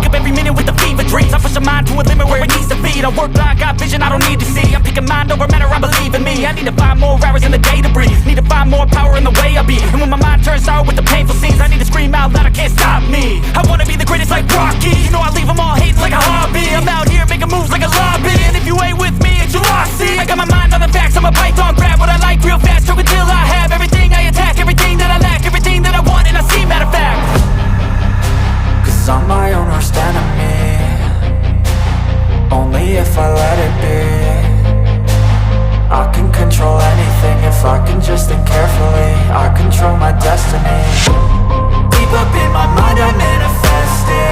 up every minute with the fever dreams. I push my mind to a limit where it needs to be. I work blind, got vision I don't need to see. I'm picking mind over matter, I believe in me. I need to find more hours in the day to breathe. Need to find more power in the way I be. And when my mind turns sour with the painful scenes, I need to scream out loud, I can't stop me. I wanna be the greatest like Rocky. You know I leave them all hating like a hobby. I'm out here making moves like a lobby. And if you ain't with me, it's your loss, see. I got my mind on the facts, I'm a python, grab what I like real fast. Choke until I have everything I attack, everything that I lack, everything that I want and I see, matter of fact. Cause I'm my own worst enemy, only if I let it be. I can control anything if I can just think carefully. I control my destiny. Deep up in my mind I manifest it.